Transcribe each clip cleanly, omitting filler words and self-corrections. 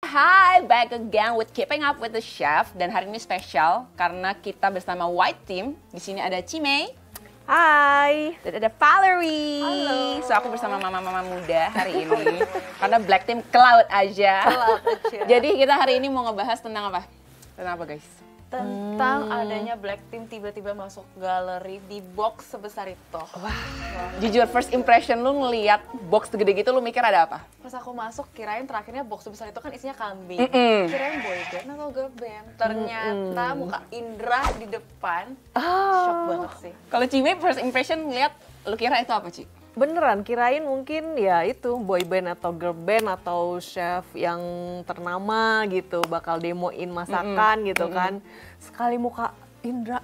Hai, back again with Keeping Up with the Chef, dan hari ini spesial karena kita bersama White Team. Di sini ada Cimei. Hai. Dan ada Valerie. Halo. So aku bersama mama-mama muda hari ini karena Black Team ke laut aja. Jadi kita hari ini mau ngebahas tentang apa? Tentang apa guys? Tentang adanya Black Team tiba-tiba masuk galeri di box sebesar itu. Wah. Jujur first impression lu ngeliat box segede gitu lu mikir ada apa? Pas aku masuk kirain terakhirnya box sebesar itu kan isinya kambing. Kirain boy band atau girl band. Ternyata muka Indra di depan. Shock banget sih. Kalau Cimei first impression ngeliat lu kira itu apa Ci? Beneran, kirain mungkin ya itu boy band atau girl band atau chef yang ternama gitu bakal demoin masakan gitu kan. Sekali muka Indra,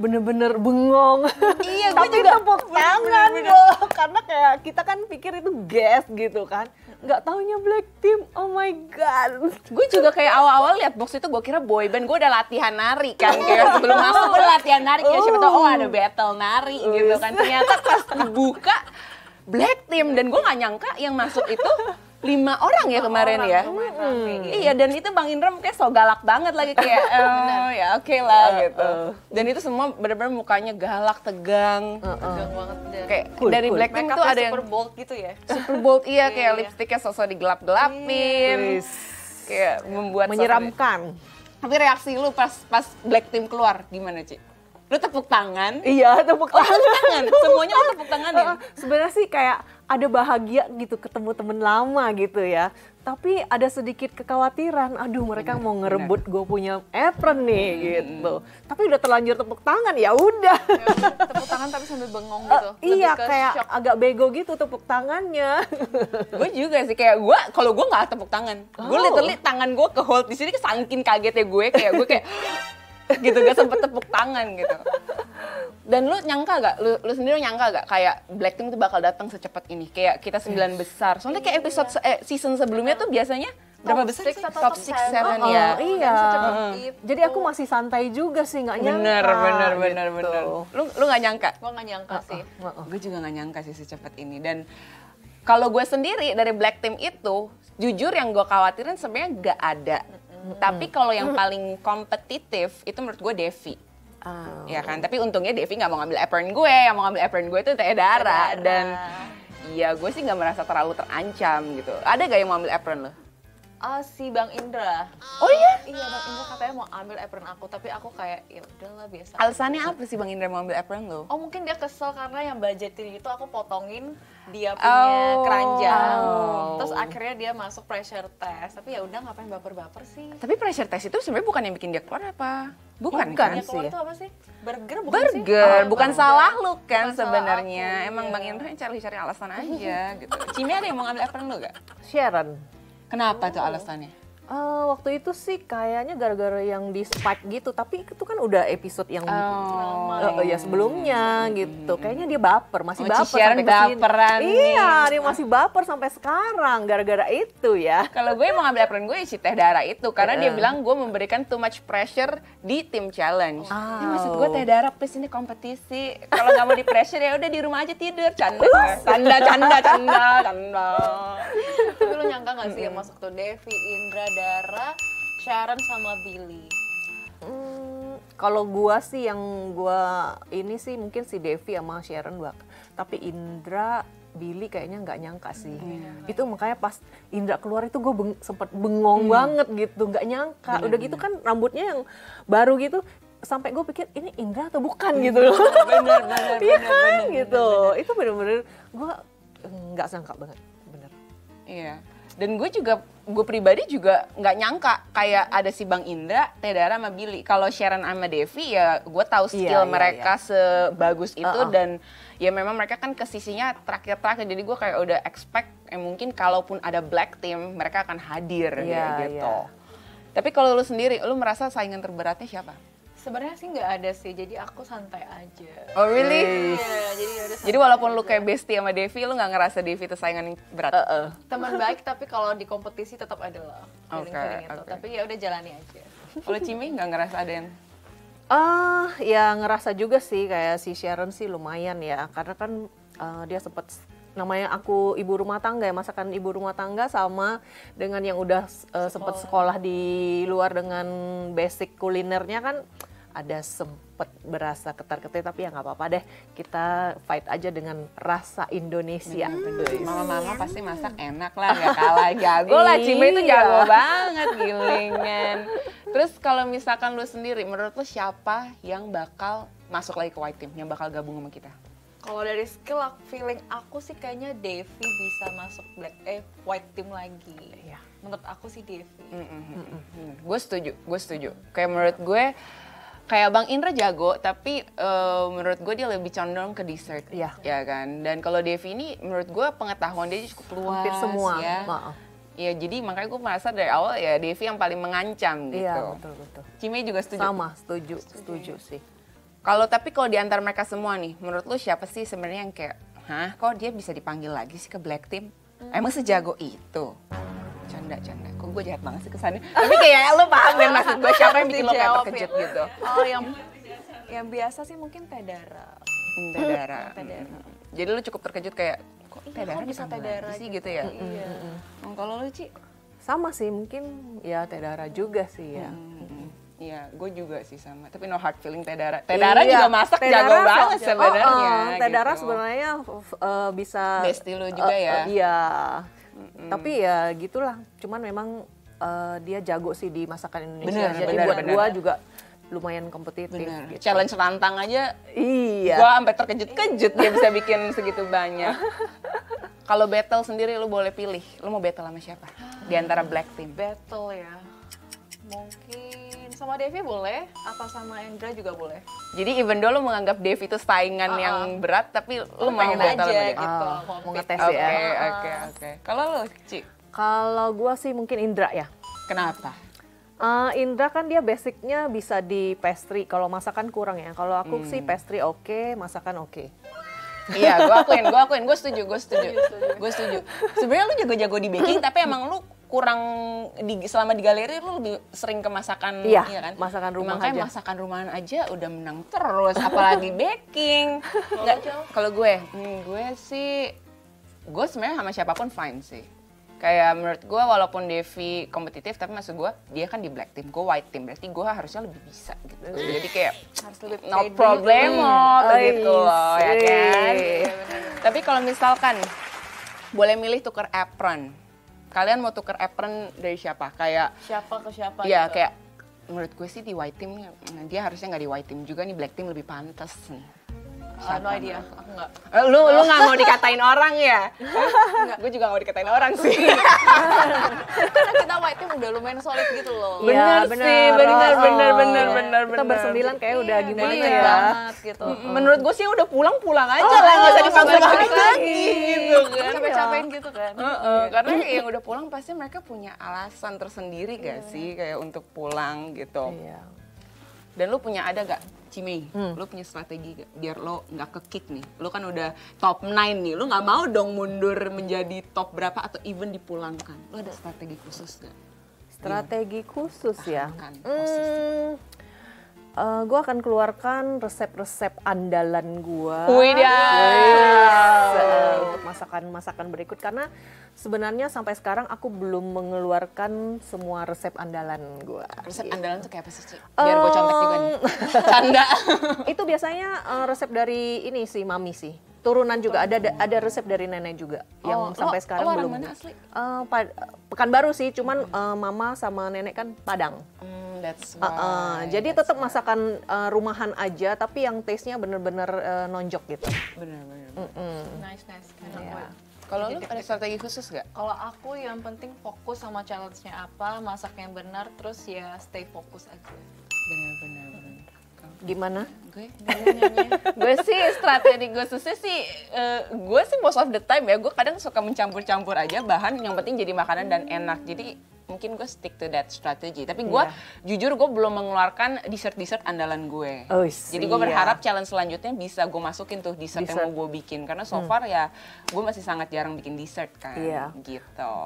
bener-bener bengong. Iya, gue Tapi juga tepuk tangan loh, karena kayak kita kan pikir itu guest gitu kan. Nggak taunya Black Team, oh my god. Gue juga kayak awal-awal lihat box itu gue kira boy band, gue udah latihan nari kan, kayak sebelum masuk gue udah latihan nari, kayak siapa tau oh ada battle nari gitu kan. Ternyata pas dibuka Black Team, dan gue gak nyangka yang masuk itu 5 orang ya kemarin ya. Iya, dan itu Bang Indra kayak so galak banget lagi kayak ya oke lah gitu. Dan itu semua benar-benar mukanya galak, tegang. Tegang banget deh. Kayak dari Black Team tuh ada yang super bold gitu ya. super bold, iya kayak Iya. lipstiknya sosok digelap-gelapin. Kayak membuat Menyeramkan. Tapi reaksi lu pas Black Team keluar gimana, Ci? Lu tepuk tangan? Iya, tepuk Oh, tangan. tepuk tangan. Semuanya lu tepuk tanganin. Sebenarnya sih kayak ada bahagia gitu ketemu temen lama gitu ya. Tapi ada sedikit kekhawatiran, aduh mereka mau ngerebut gue punya apron nih gitu. Tapi udah terlanjur tepuk tangan, ya udah. Tepuk tangan tapi sambil bengong gitu. Iya, Lebih ke kayak shock. agak bego gitu tepuk tangannya. Gue juga sih kayak kalau gue nggak tepuk tangan. Gue literally tangan gue ke hold di sini saking kagetnya gue kayak gitu gak sempet tepuk tangan gitu. Dan lu nyangka gak? Lu sendiri nyangka gak kayak Black Team tuh bakal datang secepat ini? Kayak kita 9 besar. Soalnya kayak episode season sebelumnya tuh biasanya berapa besar sih? Top 6, 7 ya. Iya. Itu. Jadi aku masih santai juga sih, nggak nyangka. Bener. Lu gak nyangka? Gue gak nyangka sih. Gue juga gak nyangka sih secepat ini. Dan kalau gue sendiri dari Black Team itu, jujur yang gue khawatirin sebenarnya gak ada. Tapi kalau yang paling kompetitif itu menurut gue Devi. Ya kan, tapi untungnya Devi nggak mau ngambil apron gue, yang mau ngambil apron gue itu Teh Dara. Dan iya gue sih nggak merasa terlalu terancam gitu. Ada gak yang mau ambil apron lo? Si Bang Indra. Oh iya? Iya, Bang Indra katanya mau ambil apron aku, tapi aku kayak ya udahlah biasa. Alasannya apa sih Bang Indra mau ambil apron lo? Oh mungkin dia kesel karena yang budgetin itu aku potongin dia punya keranjang. Terus akhirnya dia masuk pressure test. Tapi ya udah ngapain baper-baper sih? Tapi pressure test itu sebenarnya bukan yang bikin dia keluar apa? Bukan Bukan kan? Yang keluar sih. itu apa sih? Burger bukan sih? Burger, bukan burger. salah lu kan Bukan salah sebenarnya. aku, Emang iya. Bang Indra yang cari-cari alasan aja gitu. Cimi ada yang mau ngambil apron lo gak? Sharon. Kenapa tuh alasannya? Waktu itu sih kayaknya gara-gara yang di spike gitu, tapi itu kan udah episode yang ya sebelumnya gitu. Kayaknya dia baper, masih Oh, baper Sharon sampai kesini. baperan nih. Iya, dia masih baper sampai sekarang gara-gara itu ya. Kalau gue mau ngambil apron gue si Teh Dara itu karena dia bilang gue memberikan too much pressure di tim challenge. Ya, maksud gue Teh Dara please ini kompetisi. Kalau nggak mau di pressure ya udah di rumah aja tidur. Canda. Tapi lu nyangka gak sih yang masuk tuh Devi, Indra, Dara, Sharon sama Billy? Kalau gua sih yang gua ini sih mungkin si Devi sama Sharon tapi Indra, Billy kayaknya nggak nyangka sih. Itu makanya pas Indra keluar itu gue sempet bengong banget gitu, nggak nyangka. Udah gitu kan rambutnya yang baru gitu, sampai gue pikir ini Indra atau bukan gitu loh. Bener. Iya kan gitu. Itu bener-bener gue nggak sangka banget, bener. Iya. Dan gue pribadi juga nggak nyangka kayak ada si Bang Indra, Teh Dara sama Billy. Kalau Sharon sama Devi ya gue tahu skill mereka sebagus itu dan ya memang mereka kan ke sisinya terakhir-terakhir. Jadi gue kayak udah expect mungkin kalaupun ada Black Team mereka akan hadir gitu. Tapi kalau lu sendiri, lu merasa saingan terberatnya siapa? Sebenarnya sih nggak ada sih, jadi aku santai aja. Oh really? Iya, jadi ya udah Jadi walaupun lu kayak bestie sama Devi, lu nggak ngerasa Devi itu saingan yang berat? teman baik, tapi kalau di kompetisi tetap ada lah feeling-feeling itu. Oke. Tapi ya udah jalani aja. Kalau Cimi nggak ngerasa ada yang... Ya ngerasa juga sih kayak si Sharon sih lumayan ya, karena kan dia sempat namanya aku ibu rumah tangga ya, masakan ibu rumah tangga sama dengan yang udah sempat sekolah di luar dengan basic kulinernya kan ada sempet berasa ketar-ketir, tapi ya nggak apa-apa deh, kita fight aja dengan rasa Indonesia. Mama-mama pasti masak enak lah, nggak kalah jago lah. Cime itu jago banget gilingan. Terus kalau misalkan lu sendiri, menurut lu siapa yang bakal masuk lagi ke White Team, yang bakal gabung sama kita? Kalau dari skill, feeling aku sih kayaknya Devi bisa masuk White Team lagi. Iya. Menurut aku sih Devi. Gue setuju. Kayak menurut gue, kayak Bang Indra jago, tapi menurut gue dia lebih condong ke dessert, Iya. ya kan. Dan kalau Devi ini, menurut gue pengetahuan dia cukup luas, Hampir semua. ya. Iya, jadi makanya gue merasa dari awal ya Devi yang paling mengancam gitu. Iya, betul. Cime juga setuju. Sama, setuju sih. Tapi kalau di antara mereka semua nih, menurut lu siapa sih sebenarnya yang kayak, hah, kok dia bisa dipanggil lagi sih ke Black Team? Emang sejago itu? Canda. Kok gue jahat banget sih kesannya. Tapi kayak lu paham kan maksud gue, siapa yang bikin lo kayak terkejut gitu? Oh, yang biasa sih mungkin Tedara. Tedara. Jadi lu cukup terkejut kayak, kok Tedara bisa dipanggil Tedara lagi sih gitu ya? Iya. Kalau lu, Ci? Sama sih, mungkin ya Tedara juga sih ya. Iya, gue juga sih sama. Tapi no hard feeling Tedara. Tedara Iya, juga masak Tedara jago banget sebenarnya. Tedara gitu. sebenarnya bisa Bestie lu juga ya? Iya. Tapi ya gitulah. Cuman memang dia jago sih di masakan Indonesia. Jadi buat gua juga lumayan kompetitif. Gitu. Challenge rantang aja. Iya. Gua sampai terkejut-kejut dia bisa bikin segitu banyak. Kalau battle sendiri lu boleh pilih. Lu mau battle sama siapa? Di antara Black Team. Battle ya. Mungkin sama Devi boleh, atau sama Indra juga boleh. Jadi even though lu menganggap Devi itu saingan yang berat, tapi lu mau pengen battle aja sama dia. gitu. Mau ngetes Oke, ya. oke. Kalau lu, Ci? Kalau gua sih mungkin Indra ya. Kenapa? Indra kan dia basicnya bisa di pastry. Kalau masakan kurang ya. Kalau aku sih pastry oke, masakan oke. Iya, gue setuju. Sebenarnya lu jago-jago di baking, tapi emang lu kurang selama di galeri lu lebih sering ke masakan, Iya, kan? masakan rumah Makanya aja. masakan rumahan aja udah menang terus, apalagi baking. Kalau gue sih, gue sebenarnya sama siapapun fine sih. Kayak menurut gue walaupun Devi kompetitif, tapi maksud gue dia kan di Black Team, gue White Team, berarti gue harusnya lebih bisa gitu. Jadi kayak Harus lebih no pede. problemo begitu loh, ya kan? Tapi kalau misalkan boleh milih tuker apron, kalian mau tuker apron dari siapa? Kayak Siapa ke siapa ya gitu. kayak menurut gue sih di White Team dia harusnya nggak di White Team juga nih, Black Team lebih pantas nih. No idea, aku nggak. Lu nggak mau dikatain orang ya? Gue juga nggak mau dikatain orang sih. Karena kita White Team udah lumayan solid gitu loh. Iya, bener. Kita bersembilan kayak udah gimana Iya, ya. banget gitu. Menurut gue sih udah pulang aja lah, nggak usah dipaksa balik lagi gitu kan. Capek-capekin gitu kan. Karena yang udah pulang pasti mereka punya alasan tersendiri gak sih kayak untuk pulang gitu. Iya. Dan lu punya ada gak, Cimei, lu punya strategi gak biar lo nggak ke-kick nih? Lu kan udah top 9 nih, lu nggak mau dong mundur menjadi top berapa atau even dipulangkan. Lu ada strategi khusus gak? Strategi khusus ya. Kan, posisi. Gue akan keluarkan resep-resep andalan gue Wih untuk masakan-masakan berikut, karena sebenarnya sampai sekarang aku belum mengeluarkan semua resep andalan gue. Resep andalan tuh kayak apa sih, Ci? Biar gue contek juga nih. Canda. Itu biasanya resep dari ini sih, mami sih. Turunan juga ada resep dari nenek juga yang sampai sekarang orang belum. mana asli? Pekanbaru sih, cuman mama sama nenek kan Padang. That's why. Jadi tetap masakan rumahan aja, tapi yang taste-nya bener-bener nonjok gitu. Bener. Nice. Iya. Kalau lu ada strategi khusus gak? Kalau aku yang penting fokus sama challenge-nya apa, masak yang benar, terus ya stay fokus aja. Bener. Gimana? Gue sih strategi gue khususnya sih, gue sih most of the time ya, gue kadang suka mencampur-campur aja bahan, yang penting jadi makanan dan enak. Jadi mungkin gue stick to that strategy. Tapi gue jujur gue belum mengeluarkan dessert andalan gue. Jadi gue berharap challenge selanjutnya bisa gue masukin tuh dessert yang mau gue bikin. Karena so far ya gue masih sangat jarang bikin dessert kan. Gitu.